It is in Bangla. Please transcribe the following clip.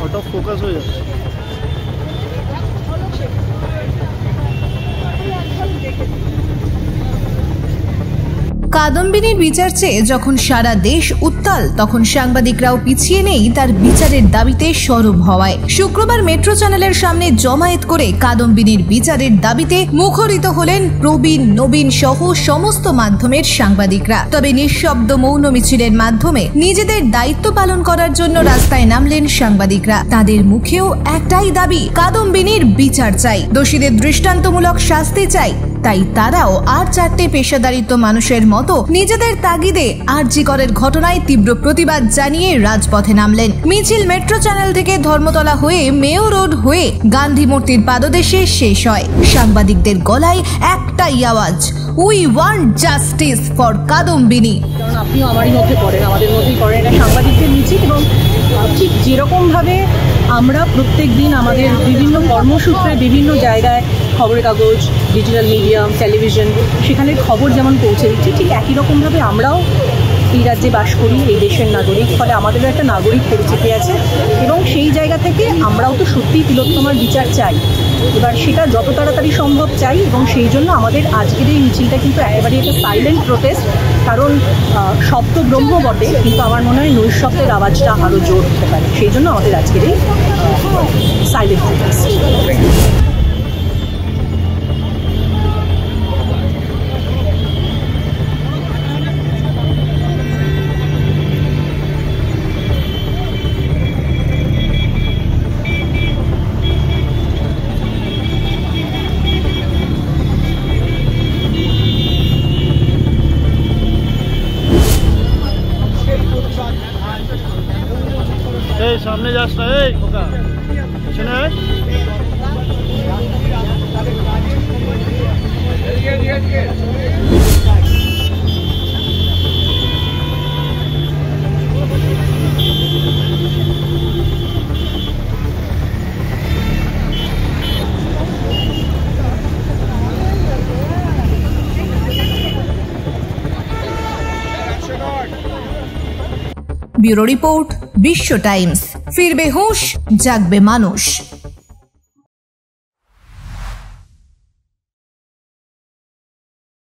আউট অফ ফোকাস হয়ে যাচ্ছে। কাদম্বিনীর বিচার চেয়ে যখন সারা দেশ উত্তাল, তখন সাংবাদিকরাও পিছিয়ে নেই তার বিচারের দাবিতে সরব হওয়ায়। শুক্রবার মেট্রো চ্যানেলের সামনে জমায়েত করে কাদম্বিনীর বিচারের দাবিতে মুখরিত হলেন প্রবীণ, নবীন সহ সমস্ত মাধ্যমের সাংবাদিকরা। তবে নিঃশব্দ মৌন মিছিলের মাধ্যমে নিজেদের দায়িত্ব পালন করার জন্য রাস্তায় নামলেন সাংবাদিকরা। তাদের মুখেও একটাই দাবি, কাদম্বিনীর বিচার চাই, দোষীদের দৃষ্টান্তমূলক শাস্তি চাই। তাই তারাও আর চারটে পেশাদারিত্ব মানুষের মতো নিজেদের তাগিদে আরজি করের ঘটনায় তীব্র প্রতিবাদ জানিয়ে রাজপথে নামলেন। মিছিল মেট্রো চ্যানেল থেকে ধর্মতলা হয়ে মেয়ো রোড হয়ে গান্ধী মূর্তির পাদদেশে শেষ হয়। সাংবাদিকদের গলায় একটাই আওয়াজ, we want justice for Kadambini. কারণ আপনিও আমারই মধ্যে পড়েন, আমাদের মধ্যেই পড়েন এটা সাংবাদিকদের মিছিল। এবং ঠিক যেরকমভাবে আমরা প্রত্যেক দিন আমাদের বিভিন্ন কর্মসূত্রে বিভিন্ন জায়গায় খবরের কাগজ, ডিজিটাল মিডিয়াম, টেলিভিশন, সেখানে খবর যেমন পৌঁছে দিচ্ছি, ঠিক একই রকমভাবে আমরাও এই রাজ্যে বাস করি, এই দেশের নাগরিক, ফলে আমাদেরও একটা নাগরিক পরিচিতি আছে। এবং সেই জায়গা থেকে আমরাও তো সত্যিই তিলোত্তমার বিচার চাই। এবার সেটা যত তাড়াতাড়ি সম্ভব চাই, এবং সেই জন্য আমাদের আজকের এই মিছিলটা কিন্তু একেবারে একটা সাইলেন্ট প্রোটেস্ট। কারণ শব্দ ব্রহ্ম বটে, কিন্তু আমার মনে হয় নৈশব্দের আওয়াজটা আরও জোর হতে পারে। সেই জন্য আমাদের আজকের এই সাইলেন্ট প্রোটেস্ট। এই সামনে যাস না, এই খোকা পিছনে আয়। ব্যুরো রিপোর্ট, বিশ্ব টাইমস। ফিরবে হুঁশ, জাগবে মানুষ।